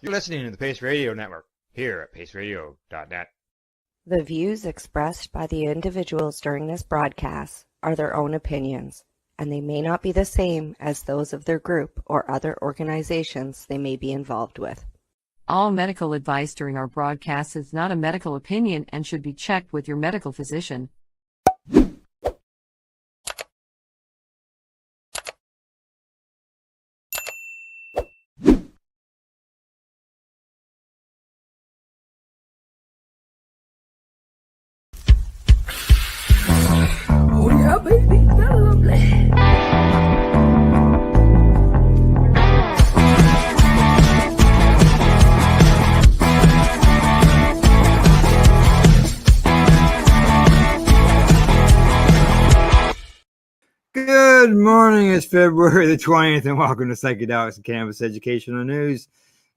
You're listening to the Pace Radio Network here at paceradio.net. The views expressed by the individuals during this broadcast are their own opinions, and they may not be the same as those of their group or other organizations they may be involved with. All medical advice during our broadcast is not a medical opinion and should be checked with your medical physician. Oh yeah, baby, that's lovely. Good morning, it's February the 20th, and welcome to Psychedelics and Cannabis Educational News.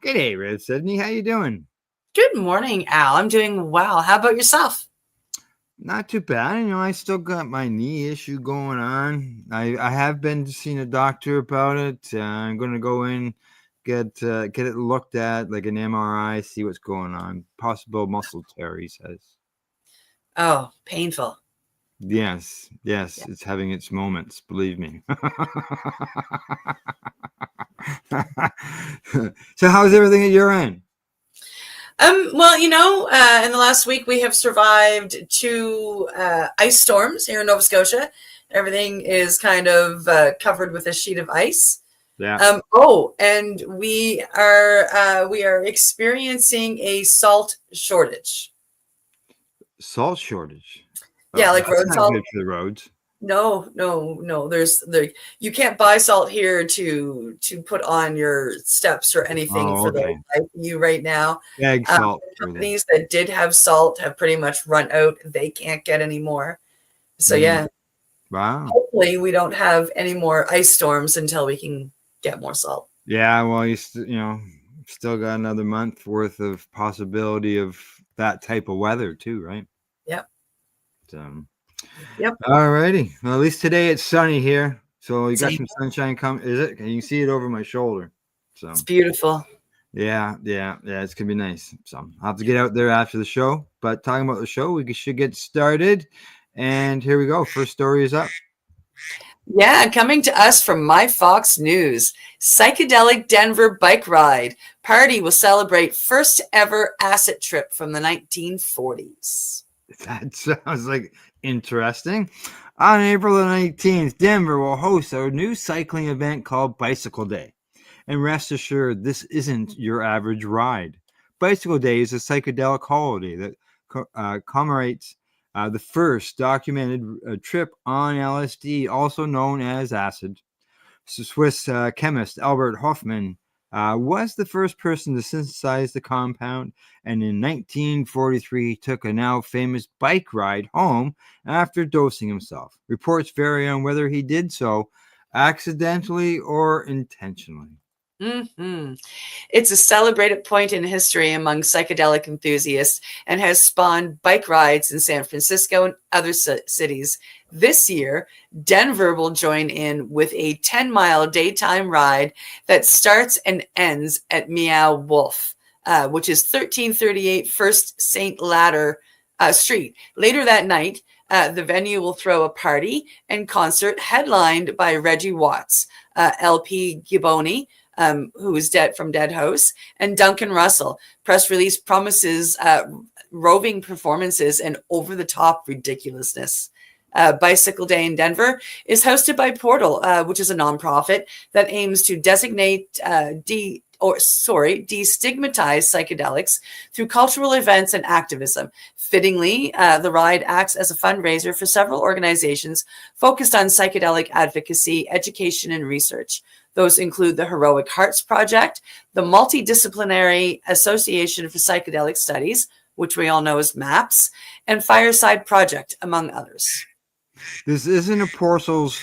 Good day, Rev Sydney. How you doing? Good morning, Al. I'm doing well. How about yourself? Not too bad. I still got my knee issue going on. I have been seeing a doctor about it. I'm going to go in, get it looked at, like an MRI, see what's going on. Possible muscle tear, he says. Oh, painful. Yes, yeah. It's having its moments, believe me. So how's everything at your end? Well, in the last week we have survived two ice storms here in Nova Scotia. Everything is kind of covered with a sheet of ice. Yeah. And we are experiencing a salt shortage. Salt shortage. Yeah, like road salt for the roads. No. You can't buy salt here to put on your steps or anything for the ICU right now. Bag salt. Companies that did have salt have pretty much run out. They can't get any more. So yeah. Wow. Hopefully we don't have any more ice storms until we can get more salt. Yeah, well, you still got another month worth of possibility of that type of weather too, right? Yep. Yep. All righty. Well, at least today it's sunny here, so you got some sunshine coming. Is it? You can see it over my shoulder. So it's beautiful. Yeah. It's gonna be nice. So I'll have to get out there after the show. But talking about the show, we should get started. And here we go. First story is up. Yeah, coming to us from My Fox News. Psychedelic Denver bike ride. Party will celebrate first ever acid trip from the 1940s. That sounds like interesting. On April the 19th, Denver will host a new cycling event called Bicycle Day. And rest assured, this isn't your average ride. Bicycle Day is a psychedelic holiday that commemorates the first documented trip on LSD, also known as acid. Swiss chemist Albert Hofmann was the first person to synthesize the compound, and in 1943 took a now famous bike ride home after dosing himself. Reports vary on whether he did so accidentally or intentionally. Mm-hmm. It's a celebrated point in history among psychedelic enthusiasts and has spawned bike rides in San Francisco and other cities. This year, Denver will join in with a 10-mile daytime ride that starts and ends at Meow Wolf, which is 1338 First St. Ladder Street. Later that night, the venue will throw a party and concert headlined by Reggie Watts, LP Giboni, who is dead from Dead House, and Duncan Russell. Press release promises roving performances and over-the-top ridiculousness. Bicycle Day in Denver is hosted by Portal, which is a nonprofit that aims to destigmatize psychedelics through cultural events and activism. Fittingly, the ride acts as a fundraiser for several organizations focused on psychedelic advocacy, education, and research. Those include the Heroic Hearts Project, the Multidisciplinary Association for Psychedelic Studies, which we all know as MAPS, and Fireside Project, among others. This isn't a Porcel's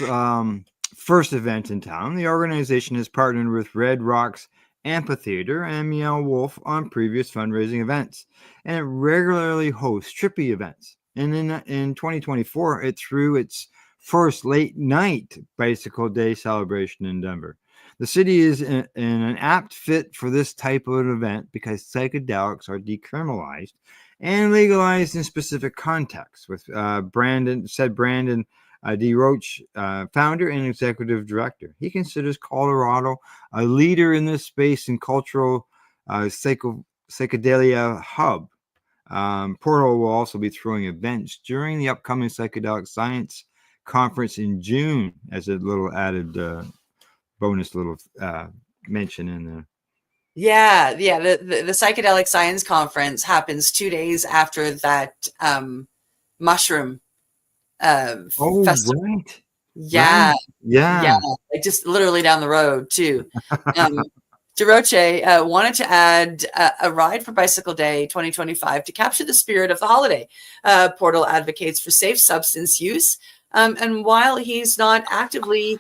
first event in town. The organization has partnered with Red Rocks Amphitheater and Meow Wolf on previous fundraising events, and it regularly hosts trippy events. And in 2024, it threw its first late night Bicycle Day celebration in Denver. The city is in an apt fit for this type of an event because psychedelics are decriminalized and legalized in specific contexts. With Brandon D. Roach, founder and executive director. He considers Colorado a leader in this space and cultural psychedelia hub. Portal will also be throwing events during the upcoming Psychedelic Science Conference in June as a little added bonus little mention in there. Yeah. The Psychedelic Science Conference happens 2 days after that mushroom festival. Right. Yeah. Right. Yeah. Like just literally down the road too. DeRoche wanted to add a ride for Bicycle Day 2025 to capture the spirit of the holiday. Portal advocates for safe substance use. And while he's not actively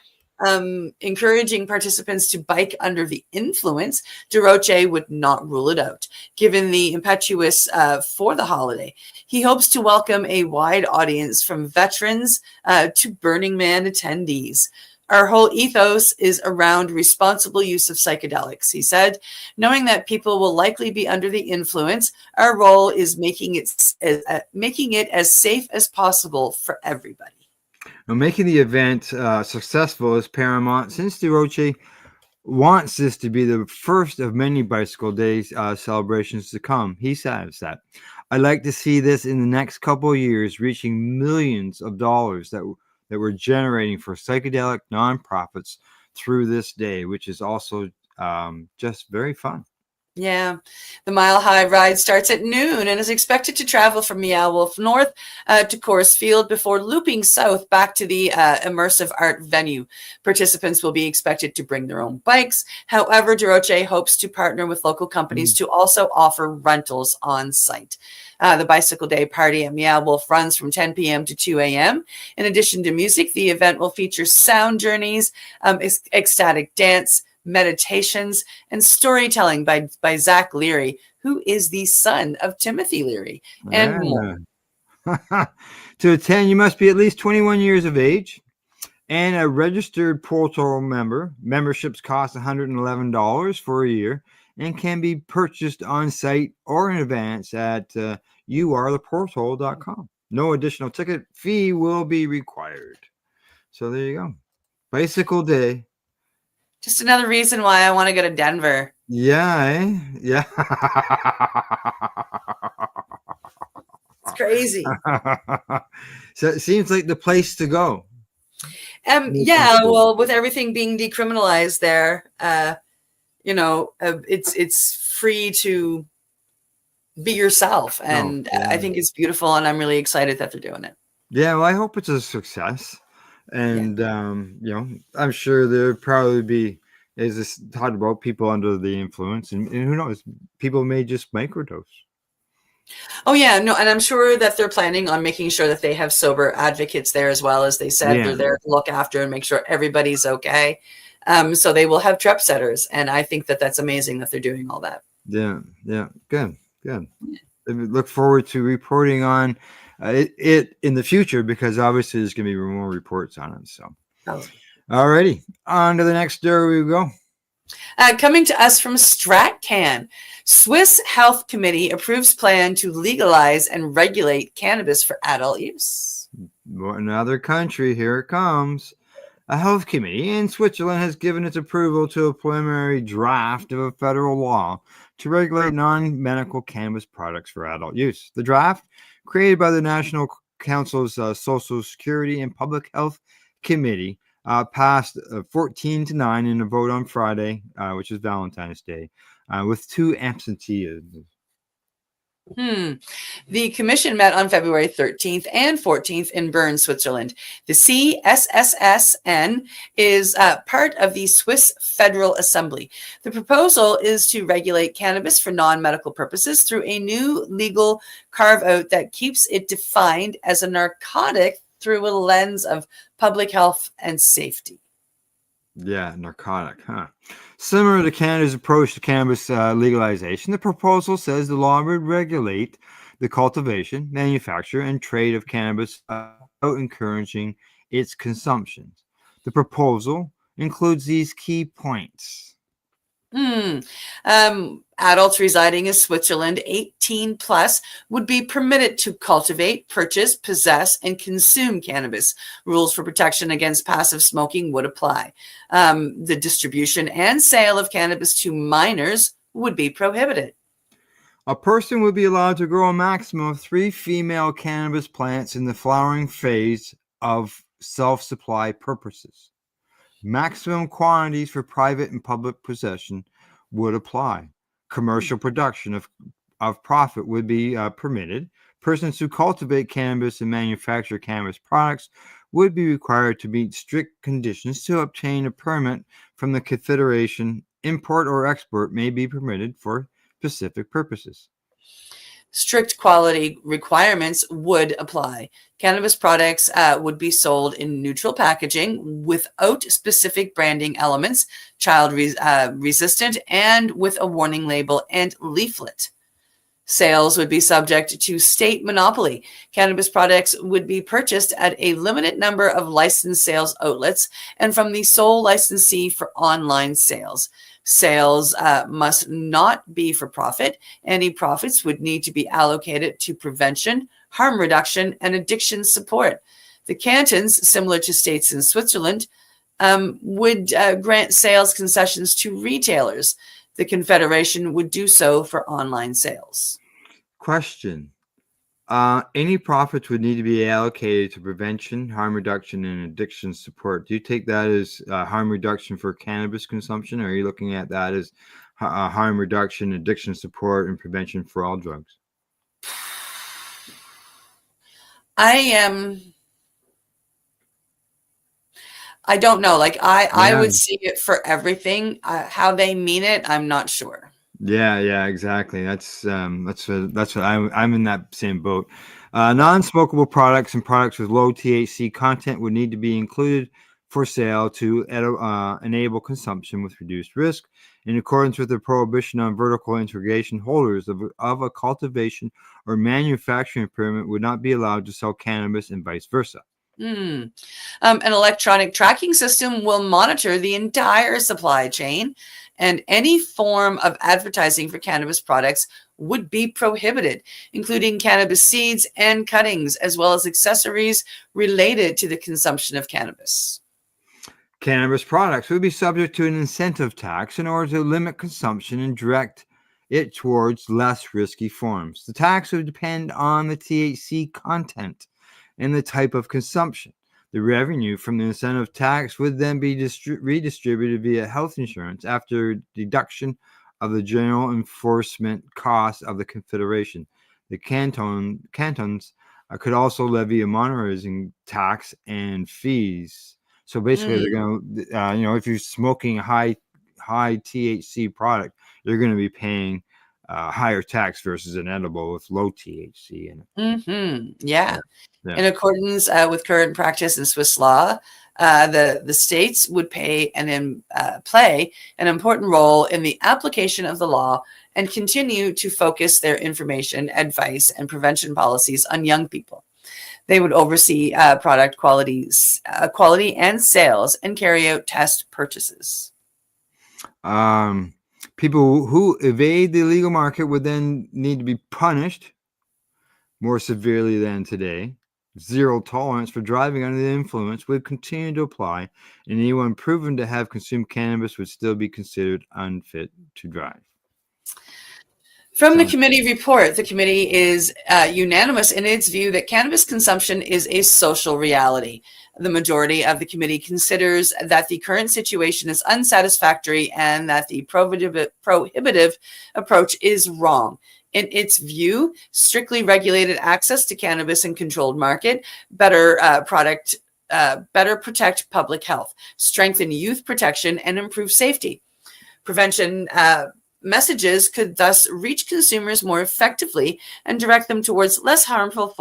encouraging participants to bike under the influence, DeRoche would not rule it out, given the impetus for the holiday. He hopes to welcome a wide audience from veterans to Burning Man attendees. Our whole ethos is around responsible use of psychedelics, he said. Knowing that people will likely be under the influence, our role is making it as safe as possible for everybody. Now, making the event successful is paramount since DeRoche wants this to be the first of many Bicycle Days celebrations to come. He says that, I'd like to see this in the next couple of years reaching millions of dollars that we're generating for psychedelic nonprofits through this day, which is also just very fun. Yeah, the Mile High ride starts at noon and is expected to travel from Meow Wolf North to Coors Field before looping south back to the immersive art venue. Participants will be expected to bring their own bikes. However, DeRoche hopes to partner with local companies to also offer rentals on site. The Bicycle Day party at Meow Wolf runs from 10 p.m. to 2 a.m. In addition to music, the event will feature sound journeys, ecstatic dance, meditations, and storytelling by Zach Leary, who is the son of Timothy Leary, and more. To attend, you must be at least 21 years of age and a registered Portal member. Memberships cost $111 for a year and can be purchased on site or in advance at youaretheportal.com. No additional ticket fee will be required. So there you go. Bicycle Day. Just another reason why I want to go to Denver. Yeah, yeah. It's crazy. So it seems like the place to go. Yeah, well, with everything being decriminalized there, it's free to be yourself, and I think it's beautiful, and I'm really excited that they're doing it. Yeah, well, I hope it's a success. And, I'm sure there probably be, as this talked about, people under the influence. And who knows, people may just microdose. Oh, yeah. No, and I'm sure that they're planning on making sure that they have sober advocates there as well. As they said, they're there to look after and make sure everybody's okay. So they will have trap setters. And I think that that's amazing that they're doing all that. Yeah. Good. I look forward to reporting on it in the future, because obviously there's going to be more reports on it. So, Alrighty, on to the next story we go. Coming to us from StratCan, Swiss Health Committee approves plan to legalize and regulate cannabis for adult use. Another country, here it comes. A health committee in Switzerland has given its approval to a preliminary draft of a federal law to regulate non-medical cannabis products for adult use. The draft, created by the National Council's Social Security and Public Health Committee, passed 14-9 in a vote on Friday, which is Valentine's Day, with 2 absentees. The commission met on February 13th and 14th in Bern, Switzerland. The CSSSN is part of the Swiss Federal Assembly. The proposal is to regulate cannabis for non-medical purposes through a new legal carve-out that keeps it defined as a narcotic through a lens of public health and safety. Yeah, narcotic, huh? Similar to Canada's approach to cannabis legalization, the proposal says the law would regulate the cultivation, manufacture, and trade of cannabis without encouraging its consumption. The proposal includes these key points. Adults residing in Switzerland, 18 plus, would be permitted to cultivate, purchase, possess, and consume cannabis. Rules for protection against passive smoking would apply. The distribution and sale of cannabis to minors would be prohibited. A person would be allowed to grow a maximum of 3 female cannabis plants in the flowering phase of self-supply purposes. Maximum quantities for private and public possession would apply. Commercial production of profit would be permitted. Persons who cultivate cannabis and manufacture cannabis products would be required to meet strict conditions to obtain a permit from the Confederation. Import or export may be permitted for specific purposes. Strict quality requirements would apply. Cannabis products would be sold in neutral packaging without specific branding elements, child resistant, and with a warning label and leaflet. Sales would be subject to state monopoly. Cannabis products would be purchased at a limited number of licensed sales outlets and from the sole licensee for online sales. Sales must not be for profit. Any profits would need to be allocated to prevention, harm reduction, and addiction support. The cantons, similar to states in Switzerland, would grant sales concessions to retailers. The Confederation would do so for online sales. Question. Any profits would need to be allocated to prevention, harm reduction, and addiction support. Do you take that as harm reduction for cannabis consumption, or are you looking at that as harm reduction, addiction support, and prevention for all drugs? I don't know. Like I would see it for everything. How they mean it, I'm not sure. Yeah, exactly. That's what I'm in that same boat. Non-smokable products and products with low THC content would need to be included for sale to enable consumption with reduced risk. In accordance with the prohibition on vertical integration, holders of a cultivation or manufacturing permit would not be allowed to sell cannabis and vice versa. An electronic tracking system will monitor the entire supply chain, and any form of advertising for cannabis products would be prohibited, including cannabis seeds and cuttings, as well as accessories related to the consumption of cannabis. Cannabis products would be subject to an incentive tax in order to limit consumption and direct it towards less risky forms. The tax would depend on the THC content and the type of consumption. The revenue from the incentive tax would then be redistributed via health insurance after deduction of the general enforcement costs of the Confederation. The cantons could also levy a monetizing tax and fees. So basically, they're going to, if you're smoking a high THC product, you're going to be paying higher tax versus an edible with low THC in it. Yeah. In accordance with current practice in Swiss law, the states would play an important role in the application of the law and continue to focus their information, advice, and prevention policies on young people. They would oversee product quality and sales and carry out test purchases. People who evade the illegal market would then need to be punished more severely than today. Zero tolerance for driving under the influence would continue to apply, and anyone proven to have consumed cannabis would still be considered unfit to drive. From the committee report, the committee is unanimous in its view that cannabis consumption is a social reality. The majority of the committee considers that the current situation is unsatisfactory and that the prohibitive approach is wrong. In its view, strictly regulated access to cannabis and controlled market better protect public health, strengthen youth protection, and improve safety. Prevention messages could thus reach consumers more effectively and direct them towards less harmful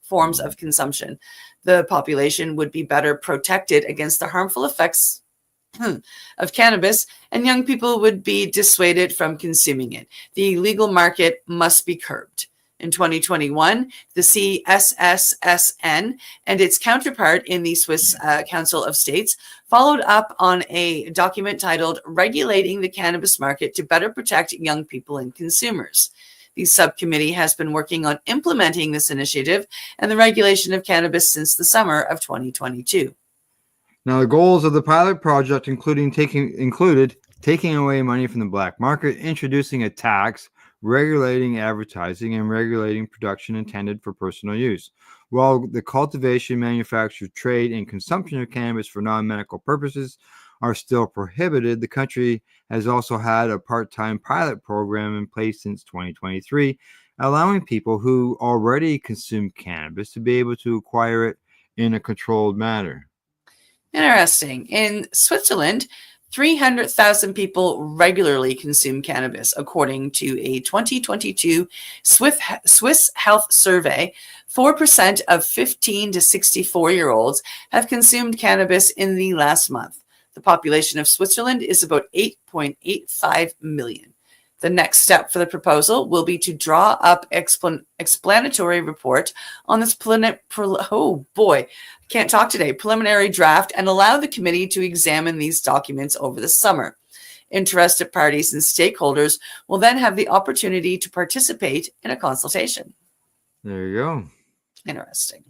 forms of consumption. The population would be better protected against the harmful effects of cannabis, and young people would be dissuaded from consuming it. The illegal market must be curbed. In 2021, the CSSSN and its counterpart in the Swiss Council of States followed up on a document titled Regulating the Cannabis Market to Better Protect Young People and Consumers. The subcommittee has been working on implementing this initiative and the regulation of cannabis since the summer of 2022. Now, the goals of the pilot project included taking away money from the black market, introducing a tax, regulating advertising, and regulating production intended for personal use. While the cultivation, manufacture, trade, and consumption of cannabis for non-medical purposes are still prohibited, the country has also had a part-time pilot program in place since 2023, allowing people who already consume cannabis to be able to acquire it in a controlled manner. Interesting. In Switzerland, 300,000 people regularly consume cannabis, according to a 2022 Swiss Health Survey. 4% of 15 to 64-year-olds have consumed cannabis in the last month. The population of Switzerland is about 8.85 million. The next step for the proposal will be to draw up explanatory report on this preliminary draft and allow the committee to examine these documents over the summer. Interested parties and stakeholders will then have the opportunity to participate in a consultation. There you go. Interesting.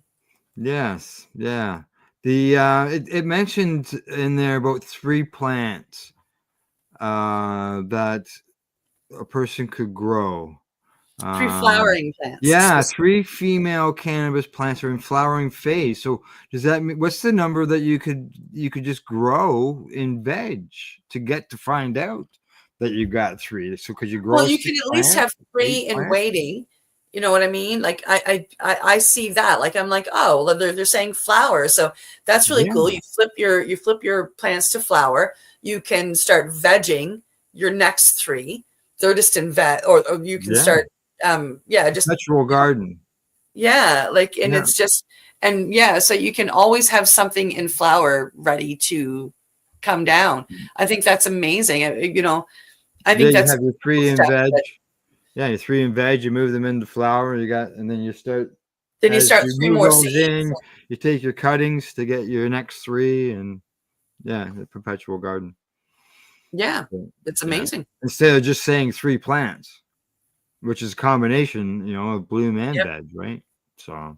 Yes, yeah. It mentioned in there about 3 plants that a person could grow. 3 flowering plants. Yeah, 3 female cannabis plants are in flowering phase. So does that mean, what's the number that you could just grow in veg to get to find out that you got 3? So could you grow? Well, you can at least have 3 in waiting. You know what I mean? Like I see that. Like I'm like, oh, they're saying flower, so that's really cool. You flip your plants to flower. You can start vegging your next 3. They're just in veg, or you can start just natural garden. Yeah, like, and it's just, and so you can always have something in flower ready to come down. I think that's amazing. I think that's, you have your 3 in veg. Yeah, your 3 in veg, you move them into flower, and then you start 3 more seeds. You take your cuttings to get your next 3, and the perpetual garden. Yeah, it's amazing. Instead of just saying 3 plants, which is a combination, of bloom and veg, right? So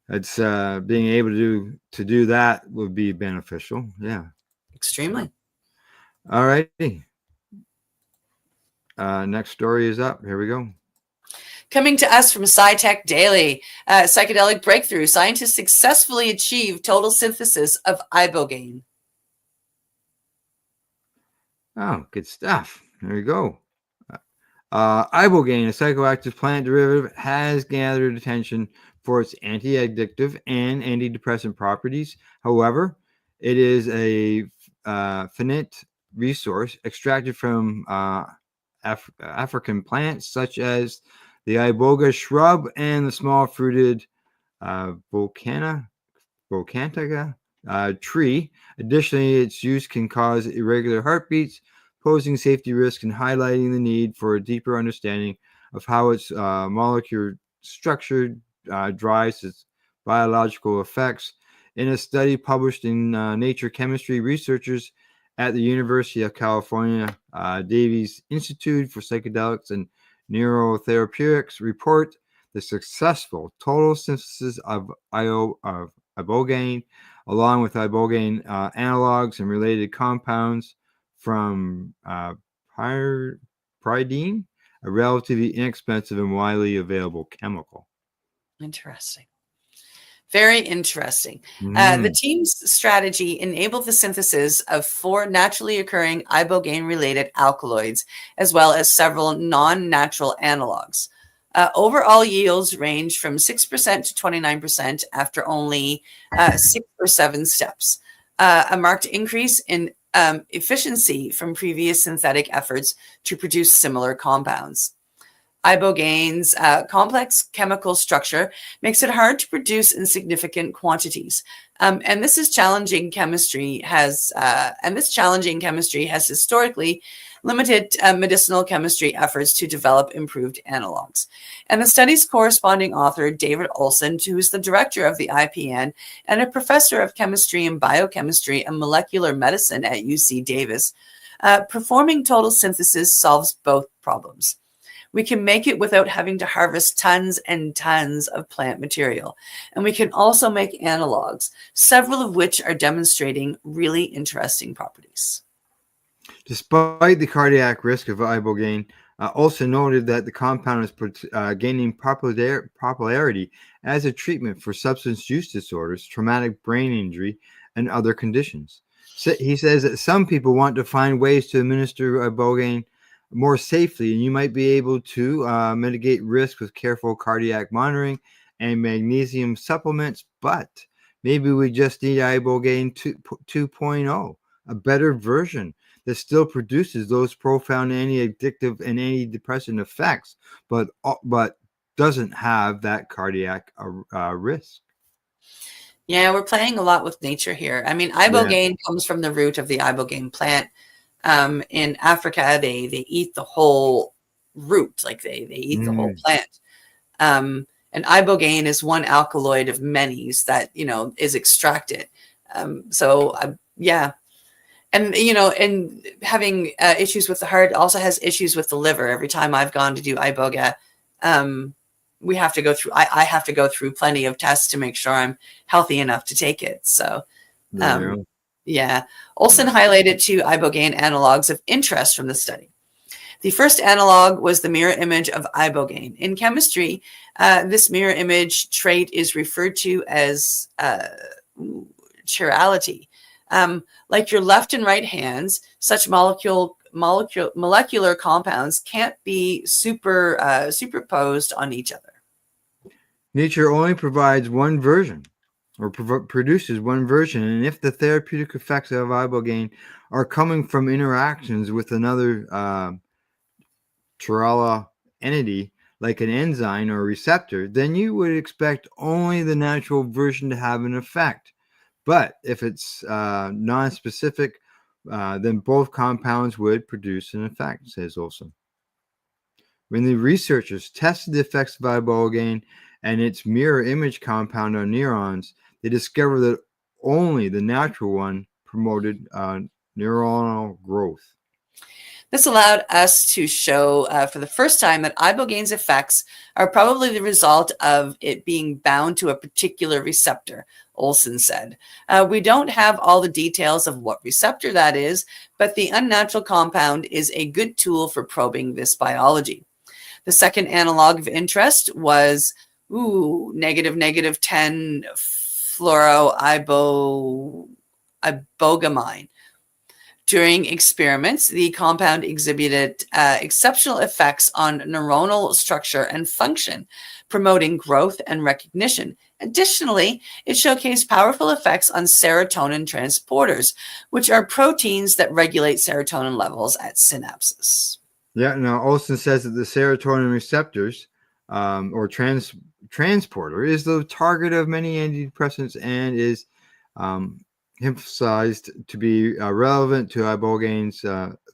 it's being able to do that would be beneficial. Yeah, extremely. All righty. Next story is up. Here we go. Coming to us from SciTech Daily, psychedelic breakthrough. Scientists successfully achieved total synthesis of ibogaine. Oh, good stuff. There you go. Ibogaine, a psychoactive plant derivative, has gathered attention for its anti-addictive and antidepressant properties. However, it is a finite resource extracted from African plants such as the iboga shrub and the small fruited Volcantica tree. Additionally, its use can cause irregular heartbeats, posing safety risks and highlighting the need for a deeper understanding of how its molecular structure drives its biological effects. In a study published in Nature Chemistry, researchers at the University of California, Davies Institute for Psychedelics and Neurotherapeutics report the successful total synthesis of ibogaine, along with ibogaine analogs and related compounds from pyridine, a relatively inexpensive and widely available chemical. Interesting. Very interesting. The team's strategy enabled the synthesis of 4 naturally occurring ibogaine-related alkaloids, as well as several non-natural analogs. Overall yields range from 6% to 29% after only 6 or 7 steps. A marked increase in efficiency from previous synthetic efforts to produce similar compounds. Ibogaine's complex chemical structure makes it hard to produce in significant quantities, and this challenging chemistry has historically limited medicinal chemistry efforts to develop improved analogs. And the study's corresponding author, David Olson, who is the director of the IPN and a professor of chemistry and biochemistry and molecular medicine at UC Davis, performing total synthesis solves both problems. We can make it without having to harvest tons and tons of plant material. And we can also make analogs, several of which are demonstrating really interesting properties. Despite the cardiac risk of ibogaine, Olson noted that the compound is gaining popularity as a treatment for substance use disorders, traumatic brain injury, and other conditions. He says that some people want to find ways to administer ibogaine more safely, and you might be able to mitigate risk with careful cardiac monitoring and magnesium supplements, but maybe we just need ibogaine 2.0, a better version that still produces those profound anti-addictive and antidepressant effects, but doesn't have that cardiac risk. Yeah, we're playing a lot with nature here. I mean, ibogaine comes from the root of the ibogaine plant. In Africa, they eat the whole root, like they eat the whole plant. And ibogaine is one alkaloid of many that, is extracted. Yeah. And, and having issues with the heart also has issues with the liver. Every time I've gone to do iboga, we have to go through, I have to go through plenty of tests to make sure I'm healthy enough to take it. So, yeah. Olson highlighted 2 ibogaine analogs of interest from the study. The first analog was the mirror image of ibogaine. In chemistry, this mirror image trait is referred to as chirality. Like your left and right hands, such molecular compounds can't be superposed on each other. Nature only provides one version, or produces one version, and if the therapeutic effects of ibogaine are coming from interactions with another chiral entity, like an enzyme or receptor, then you would expect only the natural version to have an effect. But if it's non-specific, then both compounds would produce an effect, says Olson. When the researchers tested the effects of ibogaine and its mirror image compound on neurons, they discovered that only the natural one promoted neuronal growth. This allowed us to show for the first time that ibogaine's effects are probably the result of it being bound to a particular receptor, Olson said. We don't have all the details of what receptor that is, but the unnatural compound is a good tool for probing this biology. The second analog of interest was negative 10 fluoroibogamine. During experiments, the compound exhibited exceptional effects on neuronal structure and function, promoting growth and recognition. Additionally, it showcased powerful effects on serotonin transporters, which are proteins that regulate serotonin levels at synapses. Yeah, now Olson says that the serotonin receptors or transporter is the target of many antidepressants and is emphasized to be relevant to ibogaine's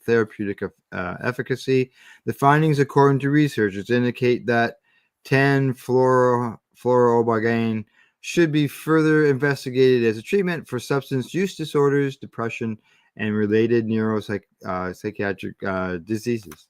therapeutic efficacy. The findings, according to researchers, indicate that 10-fluoroibogaine should be further investigated as a treatment for substance use disorders, depression, and related neuropsychiatric diseases.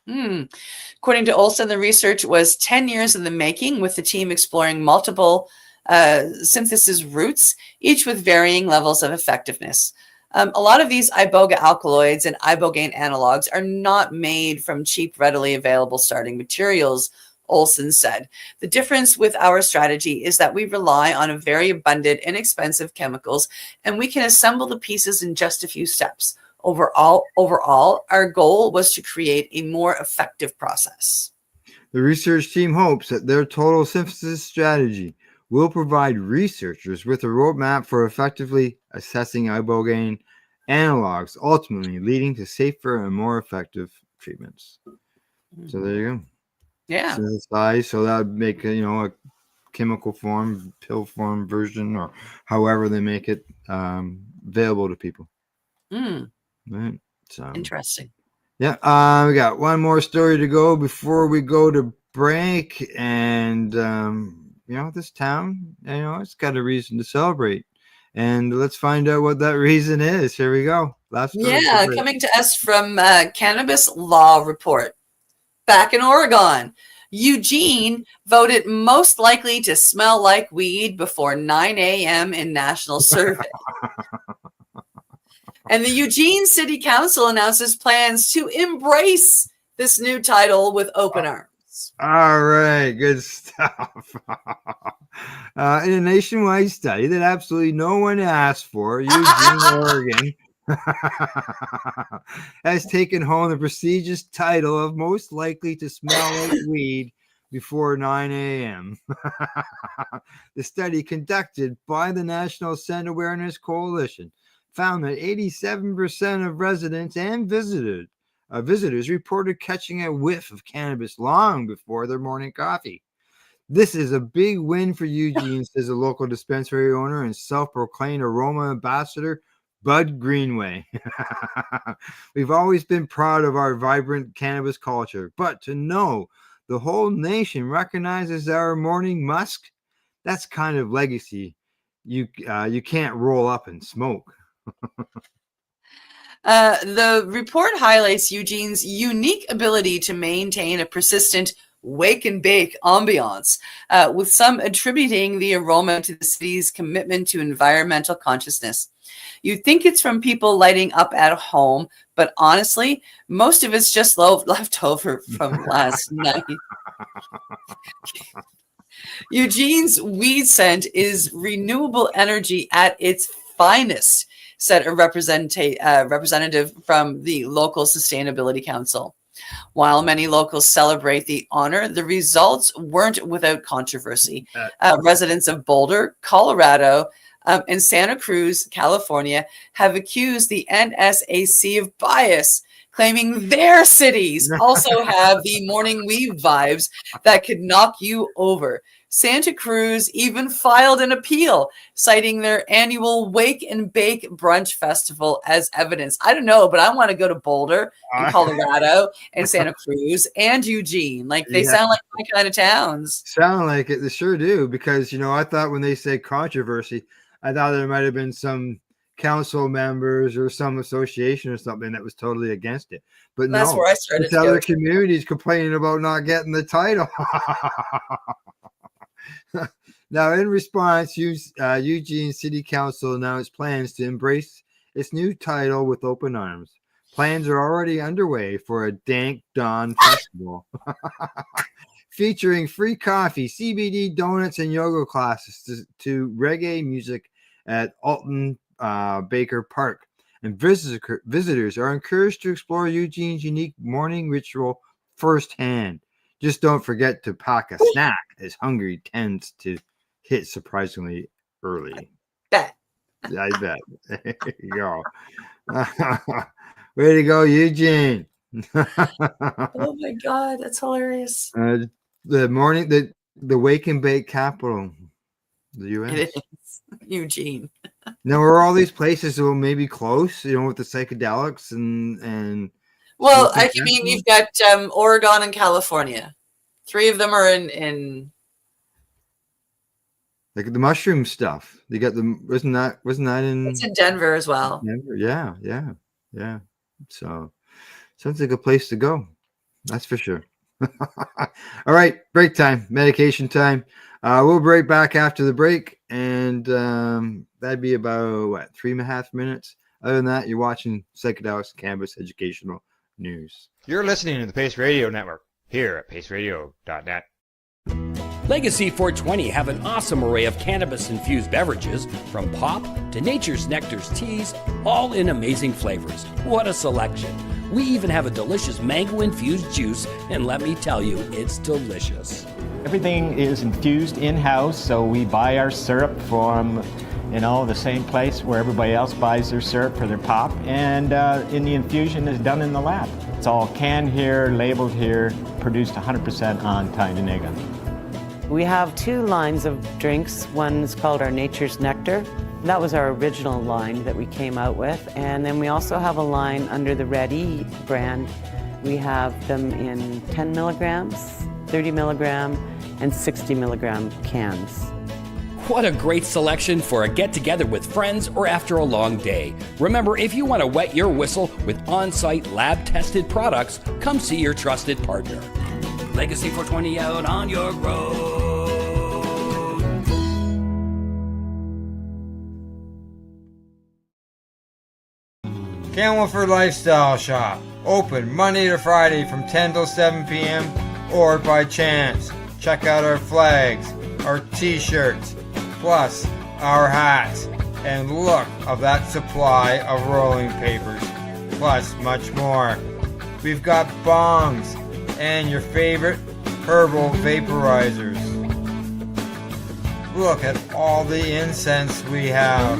According to Olson, the research was 10 years in the making, with the team exploring multiple synthesis routes, each with varying levels of effectiveness. A lot of these iboga alkaloids and ibogaine analogs are not made from cheap, readily available starting materials, Olson said. The difference with our strategy is that we rely on a very abundant, inexpensive chemicals, and we can assemble the pieces in just a few steps. Overall, our goal was to create a more effective process. The research team hopes that their total synthesis strategy will provide researchers with a roadmap for effectively assessing ibogaine analogs, ultimately leading to safer and more effective treatments. So there you go. Yeah. Synthesize, so that would make a chemical form, pill form version, or however they make it available to people. Right. So interesting. Yeah, we got one more story to go before we go to break. And, this town, it's got a reason to celebrate. And let's find out what that reason is. Here we go. Last story. Yeah, coming to us from Cannabis Law Report. Back in Oregon, Eugene voted most likely to smell like weed before 9 a.m. in national survey. And the Eugene City Council announces plans to embrace this new title with open arms. All right, good stuff. In a nationwide study that absolutely no one asked for, Eugene, Oregon, has taken home the prestigious title of most likely to smell like weed before 9 a.m. The study conducted by the National Scent Awareness Coalition found that 87% of residents and visitors reported catching a whiff of cannabis long before their morning coffee. This is a big win for Eugene, says a local dispensary owner and self-proclaimed aroma ambassador, Bud Greenway. We've always been proud of our vibrant cannabis culture, but to know the whole nation recognizes our morning musk, that's kind of legacy you can't roll up and smoke. The report highlights Eugene's unique ability to maintain a persistent wake and bake ambiance, with some attributing the aroma to the city's commitment to environmental consciousness. You'd think it's from people lighting up at home, but honestly, most of it's just left over from last night. Eugene's weed scent is renewable energy at its finest, said a representative from the local Sustainability Council. While many locals celebrate the honor, the results weren't without controversy. Residents of Boulder, Colorado, and Santa Cruz, California, have accused the NSAC of bias, claiming their cities also have the morning weed vibes that could knock you over. Santa Cruz even filed an appeal, citing their annual Wake and Bake Brunch Festival as evidence. I don't know, but I want to go to Boulder and Colorado and Santa Cruz and Eugene. Like, they sound like my kind of towns. Sound like it. They sure do. Because, I thought when they say controversy, I thought there might have been some council members or some association or something that was totally against it. But that's where I started. It's other communities complaining about not getting the title. Now, in response, Eugene City Council announced plans to embrace its new title with open arms. Plans are already underway for a Dank Dawn Festival featuring free coffee, CBD donuts, and yoga classes to reggae music at Alton Baker Park. And visitors are encouraged to explore Eugene's unique morning ritual firsthand. Just don't forget to pack a snack, as hungry tends to hit surprisingly early. Bet. I bet. There you go. Way to go, Eugene. Oh my God, that's hilarious. The morning, the wake and bake capital of the U.S. It is Eugene. Now, are all these places will maybe close, with the psychedelics and well, I mean, you've got Oregon and California. 3 of them are in like the mushroom stuff. They got wasn't that in? It's in Denver as well. Denver. Yeah. So sounds like a place to go. That's for sure. All right, break time, medication time. We'll break back after the break, and that'd be about 3.5 minutes. Other than that, you're watching Psychedelics Cannabis Educational News. You're listening to the Pace Radio Network here at paceradio.net. Legacy 420 have an awesome array of cannabis-infused beverages, from pop to Nature's Nectar's teas, all in amazing flavors. What a selection. We even have a delicious mango-infused juice, and let me tell you, it's delicious. Everything is infused in-house, so we buy our syrup from the same place where everybody else buys their syrup for their pop, and the infusion is done in the lab. It's all canned here, labeled here, produced 100% on Tyendinaga. We have 2 lines of drinks. One is called our Nature's Nectar, That was our original line that we came out with. And then we also have a line under the Red-E brand. We have them in 10 milligrams, 30 milligram, and 60 milligram cans. What a great selection for a get-together with friends or after a long day. Remember, if you want to wet your whistle with on-site lab-tested products, come see your trusted partner. Legacy 420 out on your road. Campbellford Lifestyle Shop. Open Monday to Friday from 10 till 7 p.m. or by chance. Check out our flags, our t-shirts, plus our hats, and look of that supply of rolling papers, plus much more. We've got bongs and your favorite herbal vaporizers. Look at all the incense we have,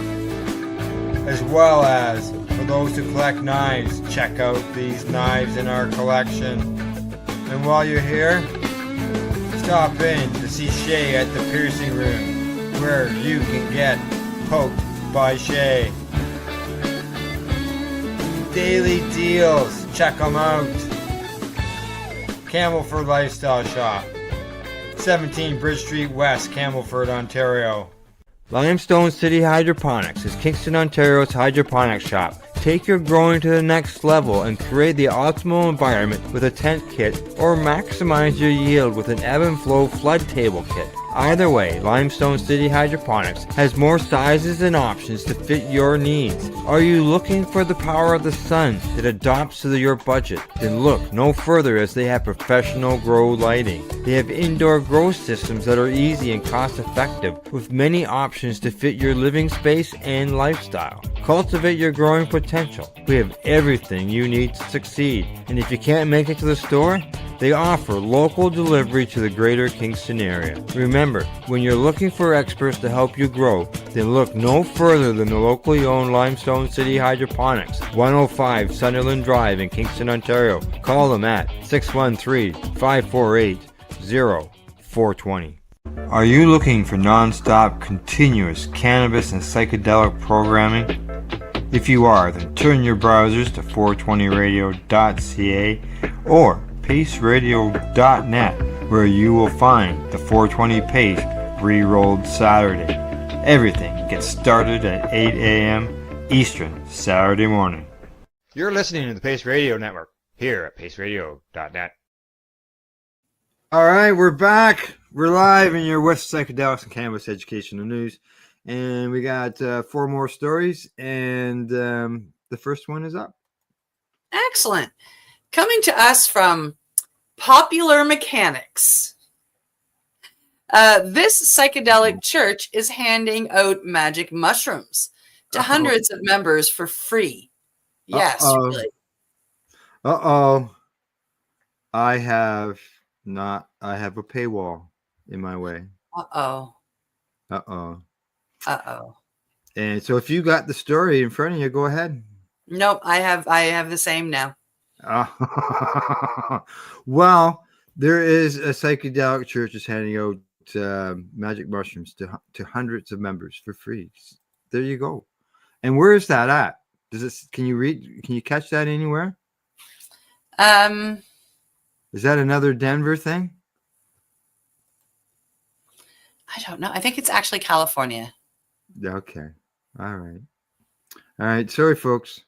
as well as for those who collect knives, check out these knives in our collection. And while you're here, stop in to see Shay at the piercing room, where you can get poked by Shay. Daily deals, check them out. Campbellford Lifestyle Shop, 17 Bridge Street West, Campbellford, Ontario. Limestone City Hydroponics is Kingston, Ontario's hydroponics shop. Take your growing to the next level and create the optimal environment with a tent kit, or maximize your yield with an ebb and flow flood table kit. Either way, Limestone City Hydroponics has more sizes and options to fit your needs. Are you looking for the power of the sun that adapts to your budget? Then look no further, as they have professional grow lighting. They have indoor grow systems that are easy and cost effective, with many options to fit your living space and lifestyle. Cultivate your growing potential. We have everything you need to succeed. And if you can't make it to the store, they offer local delivery to the greater Kingston area. Remember, when you're looking for experts to help you grow, then look no further than the locally owned Limestone City Hydroponics, 105 Sunderland Drive in Kingston, Ontario. Call them at 613-548-0420. Are you looking for non-stop, continuous cannabis and psychedelic programming? If you are, then turn your browsers to 420radio.ca or paceradio.net, where you will find the 420 Pace re-rolled Saturday. Everything gets started at 8 a.m. Eastern Saturday morning. You're listening to the Pace Radio Network here at paceradio.net. All right, we're back. We're live in your West Psychedelics and Cannabis Educational News. And we got 4 more stories, and the first one is up. Excellent. Coming to us from Popular Mechanics. This psychedelic church is handing out magic mushrooms to hundreds of members for free. Yes, really. I have a paywall in my way. And so if you got the story in front of you, go ahead. Nope, I have the same now. Well, there is a psychedelic church is handing out magic mushrooms to hundreds of members for free. There you go. And where is that at? Can you catch that anywhere? Is that another Denver thing? I don't know. I think it's actually California. Okay. All right. Sorry, folks.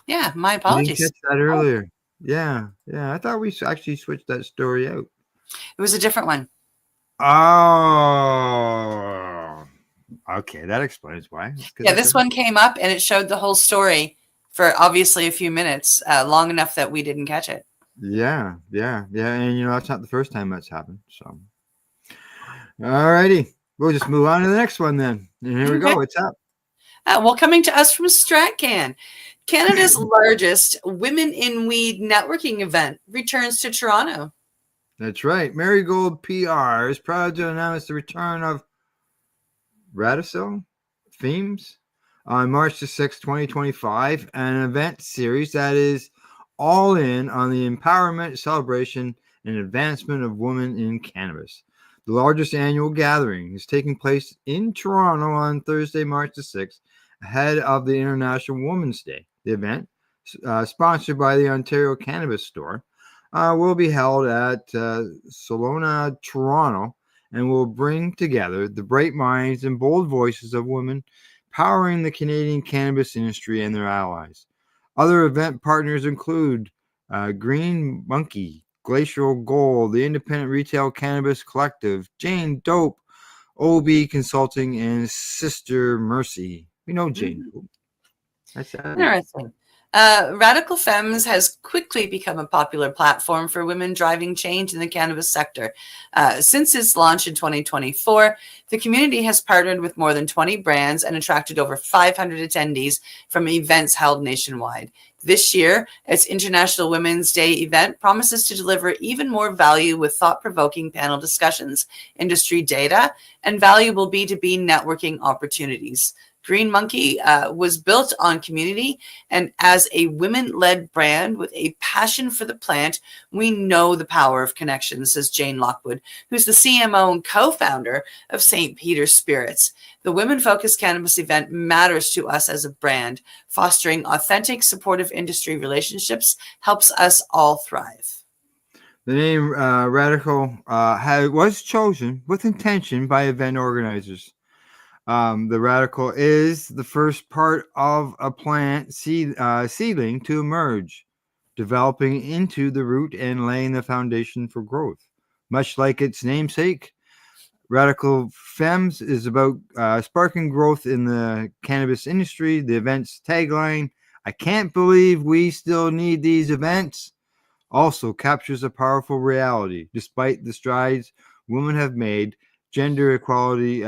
Yeah, my apologies. I didn't catch that earlier. Yeah. I thought we actually switched that story out. It was a different one. Oh, okay. That explains why. Yeah, this one came up and it showed the whole story for obviously a few minutes, long enough that we didn't catch it. Yeah. And that's not the first time that's happened. So, all righty. We'll just move on to the next one then. And here we go. What's up? Well, coming to us from StratCan, Canada's largest Women in Weed networking event returns to Toronto. That's right. Marigold PR is proud to announce the return of Radicil Themes on March the 6th, 2025, an event series that is all in on the empowerment, celebration, and advancement of women in cannabis. The largest annual gathering is taking place in Toronto on Thursday, March the 6th, ahead of the International Women's Day. The event, sponsored by the Ontario Cannabis Store, will be held at Solona, Toronto, and will bring together the bright minds and bold voices of women powering the Canadian cannabis industry and their allies. Other event partners include Green Monkey, Glacial Gold, the Independent Retail Cannabis Collective, Jane Dope, OB Consulting, and Sister Mercy. We know Jane Dope. That's Interesting. Radical Femmes has quickly become a popular platform for women driving change in the cannabis sector. Since its launch in 2024, the community has partnered with more than 20 brands and attracted over 500 attendees from events held nationwide. This year, its International Women's Day event promises to deliver even more value with thought-provoking panel discussions, industry data, and valuable B2B networking opportunities. Green Monkey was built on community, and as a women-led brand with a passion for the plant, we know the power of connections, says Jane Lockwood, who's the CMO and co-founder of St. Peter's Spirits. The women-focused cannabis event matters to us as a brand. Fostering authentic, supportive industry relationships helps us all thrive. The name Radical was chosen with intention by event organizers. The Radical is the first part of a plant seedling to emerge, developing into the root and laying the foundation for growth. Much like its namesake, Radical Femmes is about sparking growth in the cannabis industry. The event's tagline, "I can't believe we still need these events," also captures a powerful reality. Despite the strides women have made, gender equality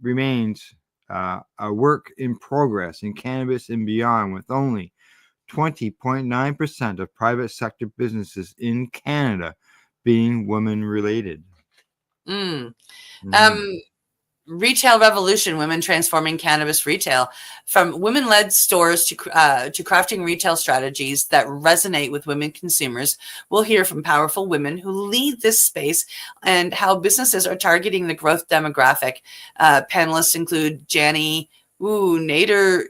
remains a work in progress in cannabis and beyond, with only 20.9% of private sector businesses in Canada being women-related. Retail revolution, women transforming cannabis retail. From women-led stores to crafting retail strategies that resonate with women consumers, we'll hear from powerful women who lead this space and how businesses are targeting the growth demographic. Panelists include Jani Nader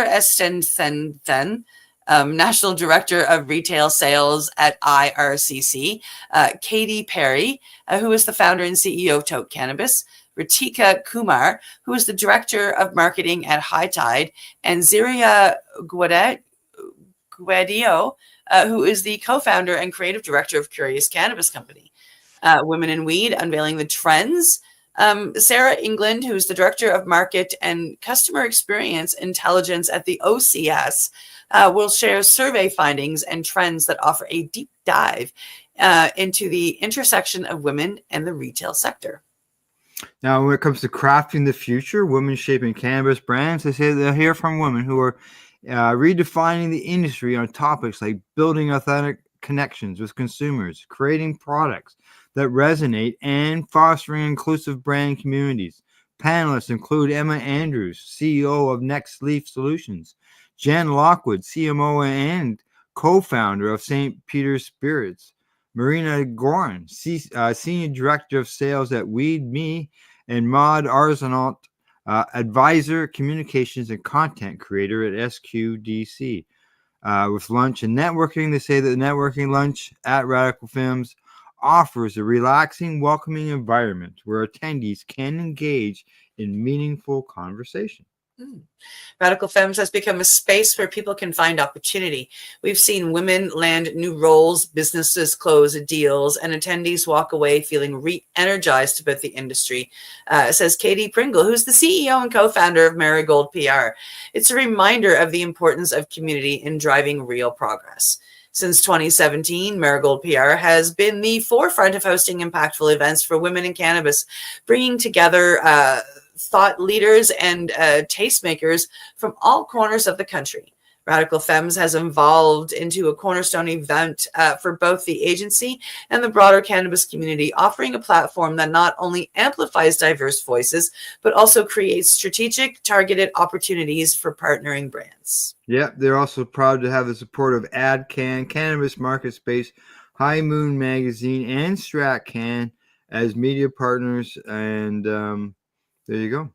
Estenthen, National Director of Retail Sales at IRCC, Katie Perry, who is the founder and CEO of Tote Cannabis, Ritika Kumar, who is the Director of Marketing at High Tide, and Ziria Guedio, who is the co-founder and creative director of Curious Cannabis Company. Women in Weed, unveiling the trends. Sarah England, who is the Director of Market and Customer Experience Intelligence at the OCS, will share survey findings and trends that offer a deep dive into the intersection of women and the retail sector. Now, when it comes to crafting the future, women shaping cannabis brands, they say they'll hear from women who are redefining the industry on topics like building authentic connections with consumers, creating products that resonate, and fostering inclusive brand communities. Panelists include Emma Andrews, CEO of Next Leaf Solutions, Jen Lockwood, CMO and co-founder of St. Peter's Spirits, Marina Gorin, Senior Director of Sales at Weed Me, and Maud Arsenault, Advisor, Communications and Content Creator at SQDC. With lunch and networking, they say that the networking lunch at Radical Femmes offers a relaxing, welcoming environment where attendees can engage in meaningful conversation. Radical Femmes has become a space where people can find opportunity. We've seen women land new roles, businesses close deals, and attendees walk away feeling re-energized about the industry, says Katie Pringle, who's the CEO and co-founder of Marigold PR. It's a reminder of the importance of community in driving real progress. Since 2017, Marigold PR has been the forefront of hosting impactful events for women in cannabis, bringing together thought leaders and tastemakers from all corners of the country. Radical Femmes has evolved into a cornerstone event for both the agency and the broader cannabis community, offering a platform that not only amplifies diverse voices, but also creates strategic, targeted opportunities for partnering brands. Yep, they're also proud to have the support of AdCan, Cannabis Market Space, High Moon Magazine, and StratCan, as media partners, and there you go.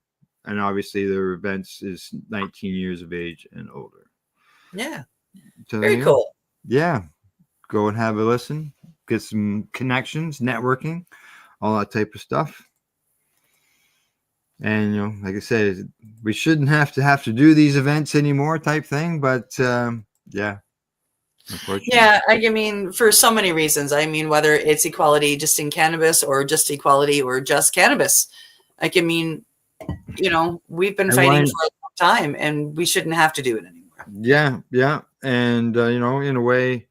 And obviously, their events is 19 years of age and older. Yeah. So Very cool. Yeah. Go and have a listen. Get some connections, networking, all that type of stuff. And, you know, like I said, we shouldn't have to do these events anymore type thing. But, yeah. Yeah, I mean, for so many reasons. I mean, whether it's equality just in cannabis or just equality or just cannabis. Like, I mean, you know, we've been fighting for a long time, and we shouldn't have to do it anymore. Yeah, yeah. And, you know, in a way,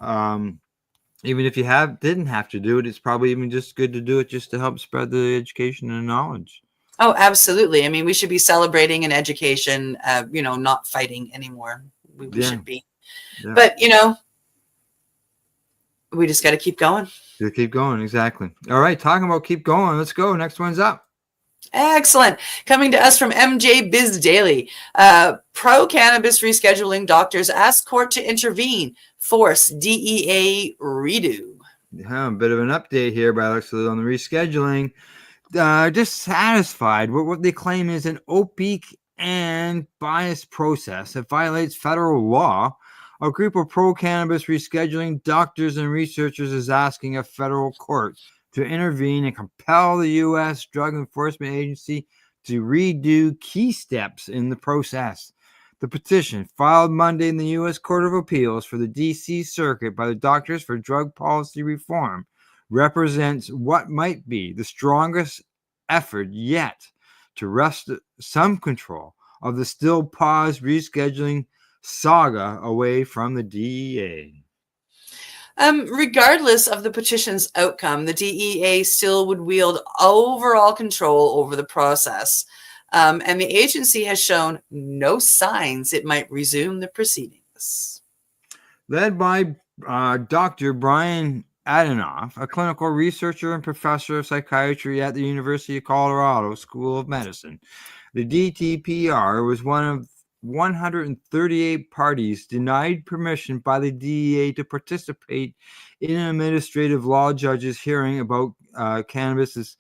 even if you didn't have to do it, it's probably even just good to do it just to help spread the education and knowledge. Oh, absolutely. I mean, we should be celebrating an education, you know, not fighting anymore. We should be. Yeah. But, you know, we just got to keep going. Keep going. Exactly. All right. Talking about keep going. Let's go. Next one's up. Excellent. Coming to us from MJ Biz Daily. Pro-cannabis rescheduling doctors ask court to intervene. Force DEA redo. Yeah, a bit of an update here by Alex on the rescheduling. Dissatisfied with what they claim is an opaque and biased process that violates federal law. A group of pro-cannabis rescheduling doctors and researchers is asking a federal court to intervene and compel the U.S. Drug Enforcement Agency to redo key steps in the process. The petition, filed Monday in the U.S. Court of Appeals for the D.C. Circuit by the Doctors for Drug Policy Reform, represents what might be the strongest effort yet to wrest some control of the still paused rescheduling saga away from the DEA. Regardless of the petition's outcome, the DEA still would wield overall control over the process. And the agency has shown no signs it might resume the proceedings. Led by Dr. Brian Adenoff, a clinical researcher and professor of psychiatry at the University of Colorado School of Medicine, the DTPR was one of 138 parties denied permission by the DEA to participate in an administrative law judge's hearing about cannabis's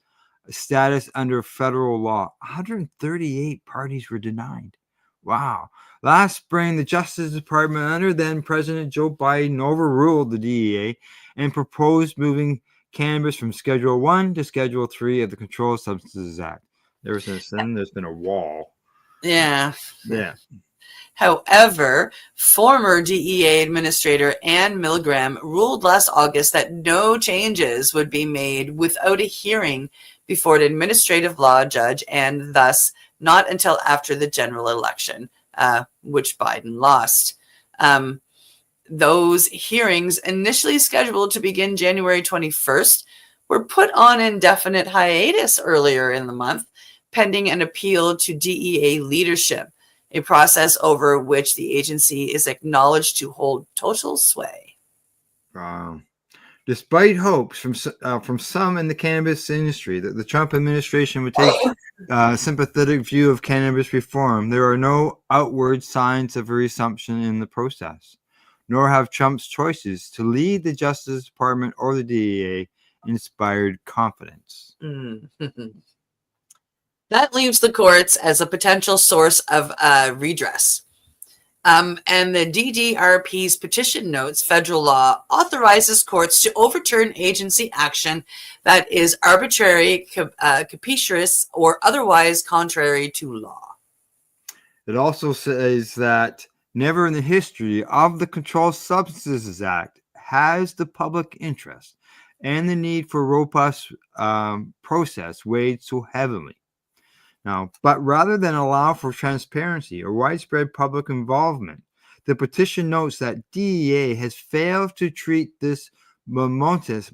status under federal law. 138 parties were denied. Wow. Last spring, the Justice Department under then President Joe Biden overruled the DEA and proposed moving cannabis from Schedule 1 to Schedule 3 of the Controlled Substances Act. Ever since then, there's been a wall. Yeah. Yeah. However, former DEA Administrator Ann Milgram ruled last August that no changes would be made without a hearing before an administrative law judge, and thus not until after the general election, which Biden lost. Those hearings, initially scheduled to begin January 21st, were put on indefinite hiatus earlier in the month, pending an appeal to DEA leadership, a process over which the agency is acknowledged to hold total sway. Despite hopes from some in the cannabis industry that the Trump administration would take a sympathetic view of cannabis reform, there are no outward signs of a resumption in the process, nor have Trump's choices to lead the Justice Department or the DEA inspired confidence. That leaves the courts as a potential source of redress. And the DDRP's petition notes federal law authorizes courts to overturn agency action that is arbitrary, capricious, or otherwise contrary to law. It also says that never in the history of the Controlled Substances Act has the public interest and the need for robust process weighed so heavily. Now, but rather than allow for transparency or widespread public involvement, the petition notes that DEA has failed to treat this momentous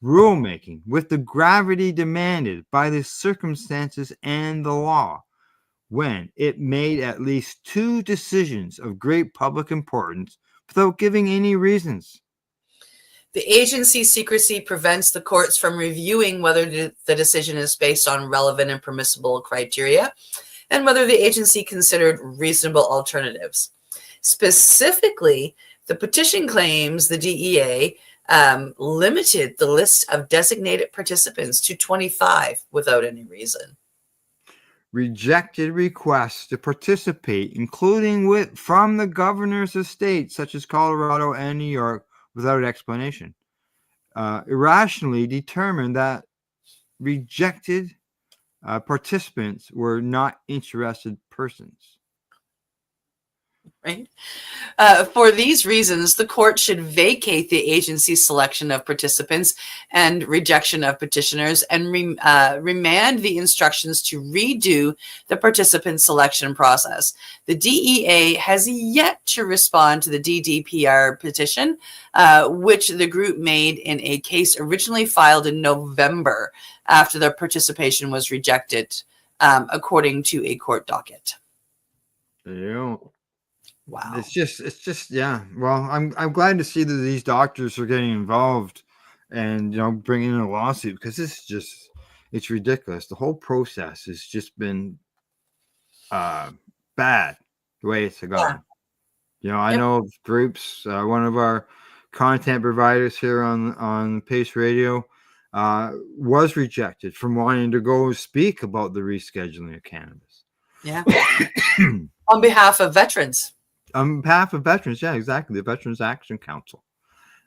rulemaking with the gravity demanded by the circumstances and the law, when it made at least 2 decisions of great public importance without giving any reasons. The agency's secrecy prevents the courts from reviewing whether the decision is based on relevant and permissible criteria and whether the agency considered reasonable alternatives. Specifically, the petition claims the DEA limited the list of designated participants to 25 without any reason. Rejected requests to participate, including from the governors of states such as Colorado and New York, without explanation. Irrationally determined that rejected participants were not interested persons. Right. For these reasons, the court should vacate the agency's selection of participants and rejection of petitioners and remand the instructions to redo the participant selection process. The DEA has yet to respond to the DDPR petition, which the group made in a case originally filed in November after their participation was rejected, according to a court docket. Yeah. Wow. It's just yeah. Well, I'm glad to see that these doctors are getting involved and bringing in a lawsuit, because it's ridiculous. The whole process has just been bad the way it's gone. I know of groups. One of our content providers here on Pace Radio was rejected from wanting to go speak about the rescheduling of cannabis. Yeah. On behalf of veterans. On behalf of veterans, yeah, exactly. The Veterans Action Council.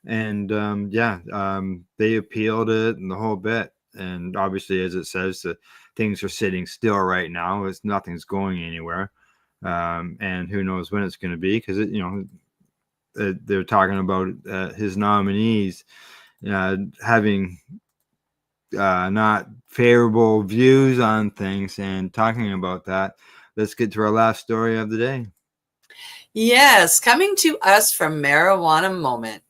And they appealed it and the whole bit. And obviously, as it says, things are sitting still right now. Nothing's going anywhere. And who knows when it's going to be, because they're talking about his nominees having not favorable views on things. And talking about that, let's get to our last story of the day. Yes, coming to us from Marijuana Moment.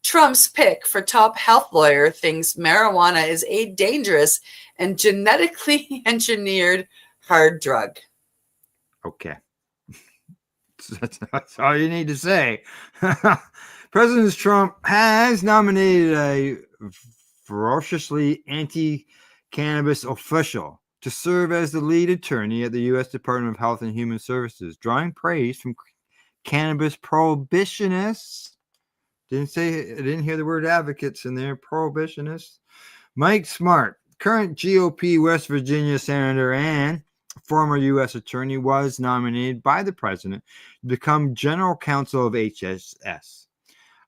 Trump's pick for top health lawyer thinks marijuana is a dangerous and genetically engineered hard drug. Okay. That's all you need to say. President Trump has nominated a ferociously anti-cannabis official to serve as the lead attorney at the U.S. Department of Health and Human Services, drawing praise from cannabis prohibitionists. I didn't hear the word advocates in there. Prohibitionists. Mike Smart, current GOP West Virginia senator and former U.S. attorney, was nominated by the president to become general counsel of HSS.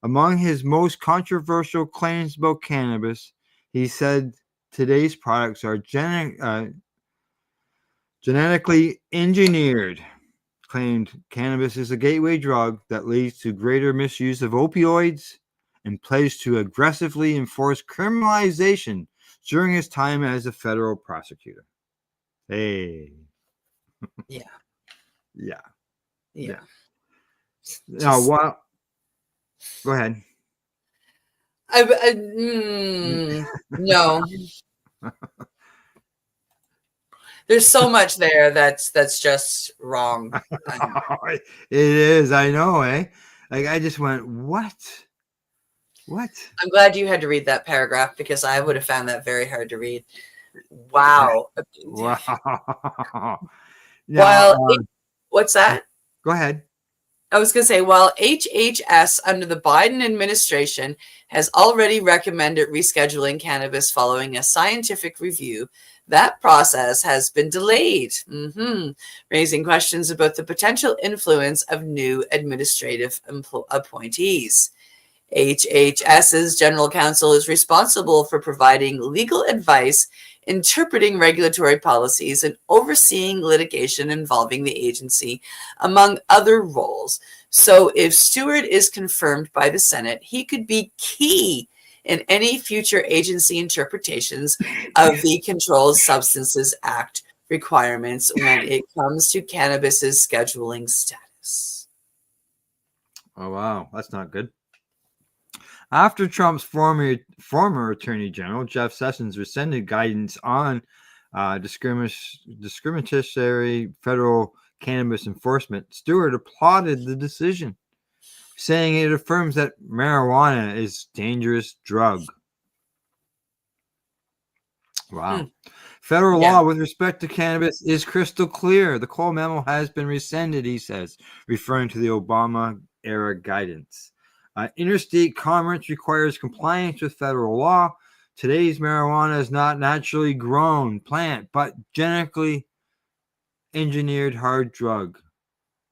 Among his most controversial claims about cannabis, he said today's products are genetically engineered. Claimed cannabis is a gateway drug that leads to greater misuse of opioids, and pledged to aggressively enforce criminalization during his time as a federal prosecutor. Hey. Yeah. Yeah. Yeah. Now, what? Go ahead. No. There's so much there that's just wrong. It is. I know, eh? Like, I just went, what? What? I'm glad you had to read that paragraph, because I would have found that very hard to read. Wow. Wow. What's that? Go ahead. I was going to say, while HHS under the Biden administration has already recommended rescheduling cannabis following a scientific review, that process has been delayed, raising questions about the potential influence of new administrative appointees. HHS's general counsel is responsible for providing legal advice, interpreting regulatory policies, and overseeing litigation involving the agency, among other roles. So if Stewart is confirmed by the Senate, he could be key in any future agency interpretations of the Controlled Substances Act requirements when it comes to cannabis's scheduling status. Oh, wow. That's not good. After Trump's former Attorney General, Jeff Sessions, rescinded guidance on discriminatory federal cannabis enforcement, Stewart applauded the decision, saying it affirms that marijuana is a dangerous drug. Wow. Federal law with respect to cannabis is crystal clear. The Cole memo has been rescinded, he says, referring to the Obama-era guidance. Interstate commerce requires compliance with federal law. Today's marijuana is not naturally grown plant, but genetically engineered hard drug.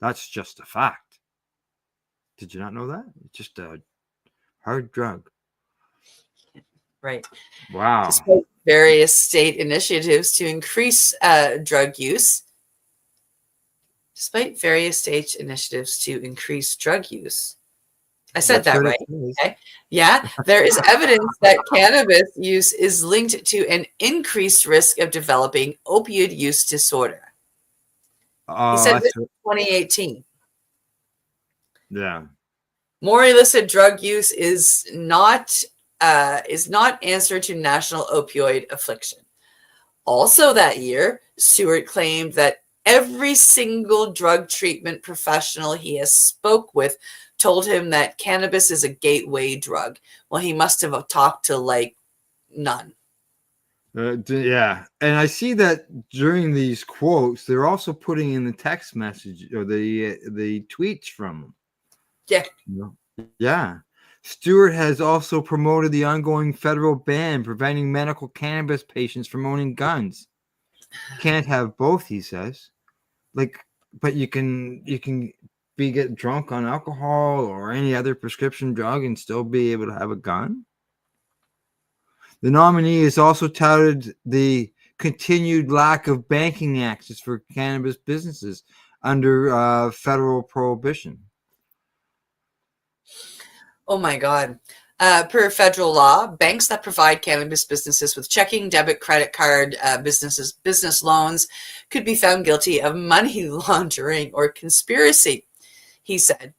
That's just a fact. Did you not know that? It's just a hard drug. Right. Wow. Despite various state initiatives to increase drug use, I said that right. Okay. Yeah. There is evidence that cannabis use is linked to an increased risk of developing opioid use disorder. He said this in 2018. Yeah. More illicit drug use is not answer to national opioid affliction. Also that year, Stewart claimed that every single drug treatment professional he has spoke with told him that cannabis is a gateway drug. Well, he must have talked to like none. Yeah, and I see that during these quotes, they're also putting in the text message or the tweets from them. Yeah. Yeah. Stewart has also promoted the ongoing federal ban preventing medical cannabis patients from owning guns. Can't have both, he says. But you can get drunk on alcohol or any other prescription drug and still be able to have a gun. The nominee has also touted the continued lack of banking access for cannabis businesses under federal prohibition. Oh my God. Per federal law, banks that provide cannabis businesses with checking, debit, credit card, business loans could be found guilty of money laundering or conspiracy, he said.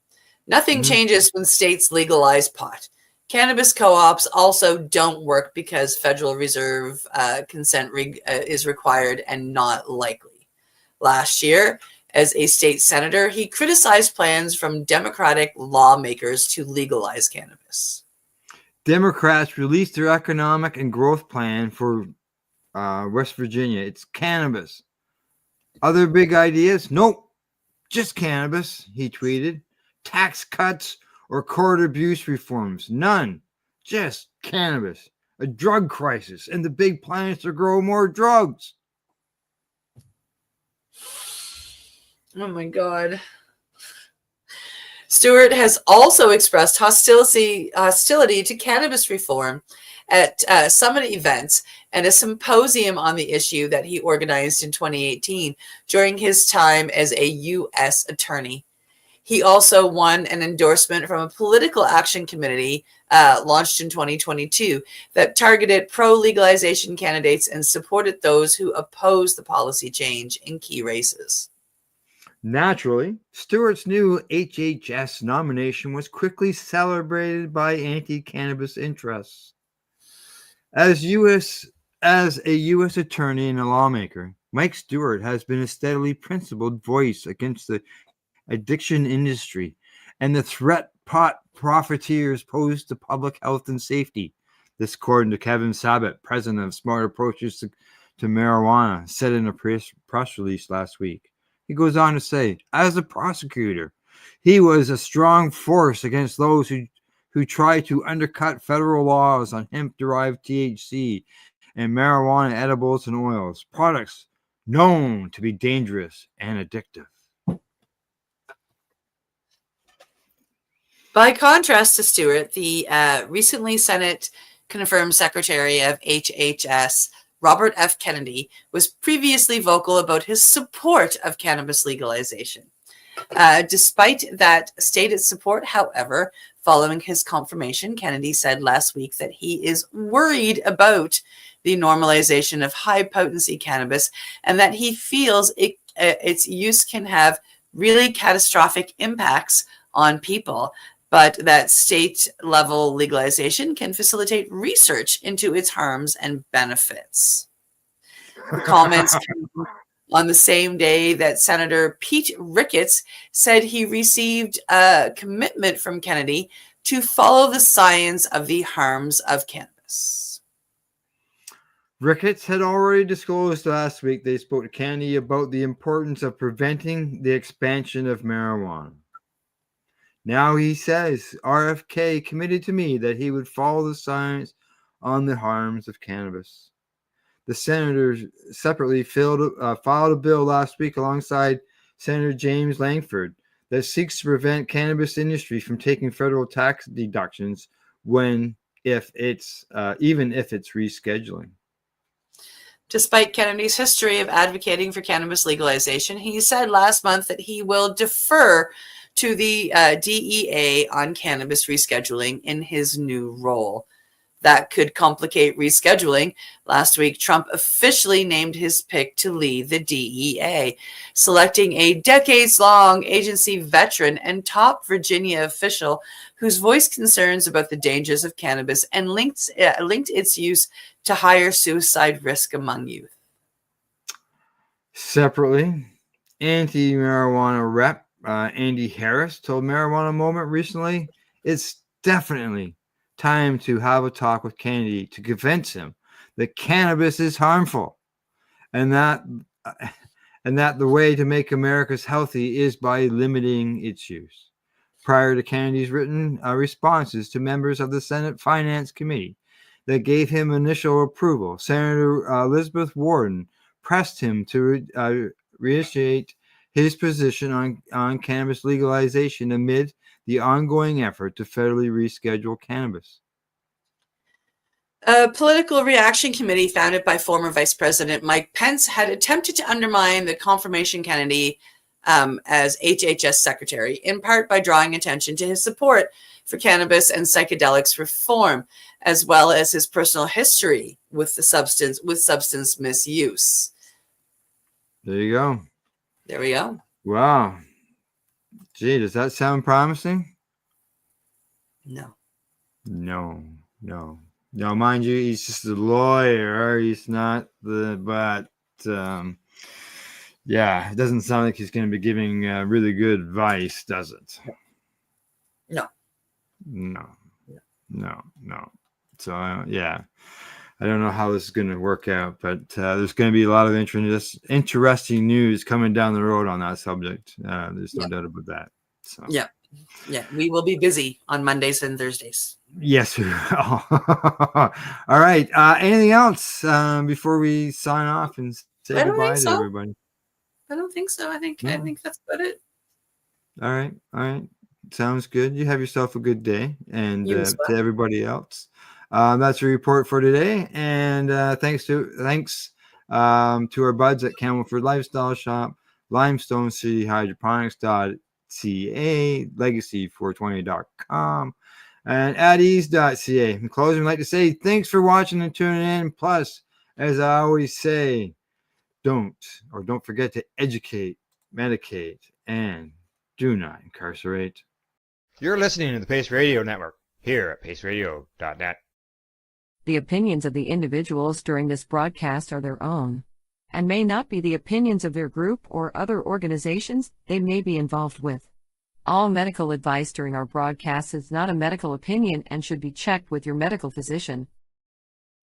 Nothing changes when states legalize pot. Cannabis co-ops also don't work because Federal Reserve consent is required and not likely. Last year, as a state senator, he criticized plans from Democratic lawmakers to legalize cannabis. Democrats released their economic and growth plan for West Virginia. It's cannabis. Other big ideas? Nope. Just cannabis, he tweeted. Tax cuts or court abuse reforms? None. Just cannabis. A drug crisis and the big plans to grow more drugs. Oh my God. Stewart has also expressed hostility to cannabis reform at summit events and a symposium on the issue that he organized in 2018 during his time as a U.S. attorney. He also won an endorsement from a political action committee launched in 2022 that targeted pro-legalization candidates and supported those who opposed the policy change in key races. Naturally, Stewart's new HHS nomination was quickly celebrated by anti-cannabis interests. As a U.S. attorney and a lawmaker, Mike Stewart has been a steadily principled voice against the addiction industry and the threat pot profiteers pose to public health and safety. This according to Kevin Sabat, president of Smart Approaches to Marijuana, said in a press release last week. He goes on to say, as a prosecutor, he was a strong force against those who try to undercut federal laws on hemp-derived THC and marijuana edibles and oils, products known to be dangerous and addictive. By contrast to Stewart, the recently Senate-confirmed Secretary of HHS, Robert F. Kennedy, was previously vocal about his support of cannabis legalization. Despite that stated support, however, following his confirmation, Kennedy said last week that he is worried about the normalization of high-potency cannabis and that he feels its use can have really catastrophic impacts on people, but that state-level legalization can facilitate research into its harms and benefits. The comments came on the same day that Senator Pete Ricketts said he received a commitment from Kennedy to follow the science of the harms of cannabis. Ricketts had already disclosed last week they spoke to Kennedy about the importance of preventing the expansion of marijuana. Now he says RFK committed to me that he would follow the science on the harms of cannabis. The senators separately filed a bill last week alongside Senator James Langford that seeks to prevent cannabis industry from taking federal tax deductions even if it's rescheduling. Despite Kennedy's history of advocating for cannabis legalization, he said last month that he will defer to the DEA on cannabis rescheduling in his new role. That could complicate rescheduling. Last week, Trump officially named his pick to lead the DEA, selecting a decades-long agency veteran and top Virginia official whose voiced concerns about the dangers of cannabis and linked its use to higher suicide risk among youth. Separately, anti-marijuana rep Andy Harris told Marijuana Moment recently, it's definitely time to have a talk with Kennedy to convince him that cannabis is harmful and that the way to make America's healthy is by limiting its use. Prior to Kennedy's written responses to members of the Senate Finance Committee that gave him initial approval, Senator Elizabeth Warren pressed him to reiterate his position on cannabis legalization amid the ongoing effort to federally reschedule cannabis. A political reaction committee founded by former Vice President Mike Pence had attempted to undermine the confirmation Kennedy as HHS secretary, in part by drawing attention to his support for cannabis and psychedelics reform, as well as his personal history with substance misuse. There you go. There we go. Wow. Gee, does that sound promising? No. No. Now, mind you, he's just a lawyer. He's not but yeah, it doesn't sound like he's going to be giving really good advice, does it? No. So, yeah, I don't know how this is going to work out, but there's going to be a lot of interesting news coming down the road on that subject. There's no doubt about that. So. Yeah, we will be busy on Mondays and Thursdays. Yes, we will. All right. Anything else before we sign off and say goodbye to everybody? I don't think so. I think that's about it. All right. Sounds good. You have yourself a good day, and to everybody else. That's a report for today. And thanks to our buds at Campbellford Lifestyle Shop, Limestone City Hydroponics.ca, Legacy420.com, and At-Eze.ca. In closing, I'd like to say thanks for watching and tuning in. Plus, as I always say, don't forget to educate, medicate, and do not incarcerate. You're listening to the Pace Radio Network here at paceradio.net. The opinions of the individuals during this broadcast are their own, and may not be the opinions of their group or other organizations they may be involved with. All medical advice during our broadcast is not a medical opinion and should be checked with your medical physician.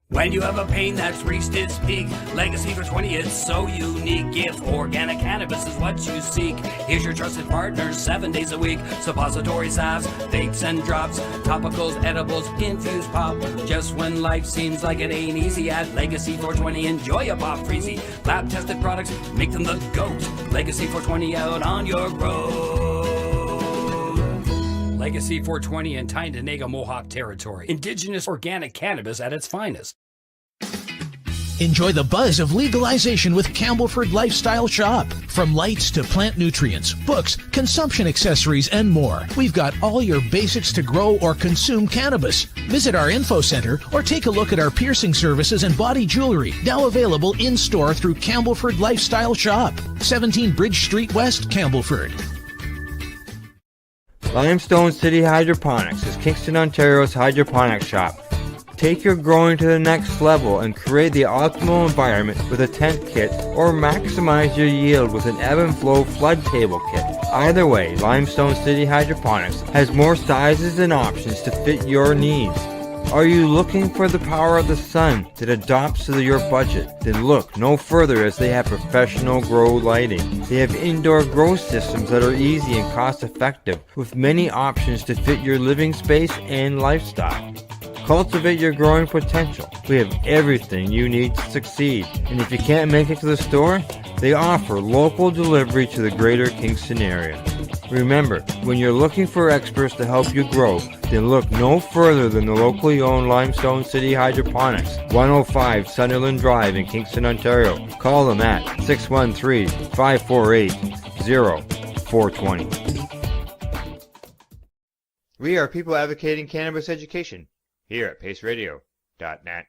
When you have a pain that's reached its peak, Legacy for 20 is so unique. If organic cannabis is what you seek, here's your trusted partners 7 days a week. Suppository salves, vapes and drops, topicals, edibles, infused pop. Just when life seems like it ain't easy, at Legacy 420 enjoy a pop freezy. Lab tested products make them the GOAT. Legacy 420 out on your road. Legacy 420 in Tyndonega Mohawk territory. Indigenous organic cannabis at its finest. Enjoy the buzz of legalization with Campbellford Lifestyle Shop. From lights to plant nutrients, books, consumption accessories, and more, we've got all your basics to grow or consume cannabis. Visit our info center or take a look at our piercing services and body jewelry, now available in-store through Campbellford Lifestyle Shop, 17 Bridge Street West, Campbellford. Limestone City Hydroponics is Kingston, Ontario's hydroponics shop. Take your growing to the next level and create the optimal environment with a tent kit, or maximize your yield with an ebb and flow flood table kit. Either way, Limestone City Hydroponics has more sizes and options to fit your needs. Are you looking for the power of the sun that adapts to your budget? Then look no further, as they have professional grow lighting. They have indoor grow systems that are easy and cost effective, with many options to fit your living space and lifestyle. Cultivate your growing potential. We have everything you need to succeed. And if you can't make it to the store, they offer local delivery to the greater Kingston area. Remember, when you're looking for experts to help you grow, then look no further than the locally owned Limestone City Hydroponics, 105 Sunderland Drive in Kingston, Ontario. Call them at 613-548-0420. We are people advocating cannabis education here at paceradio.net.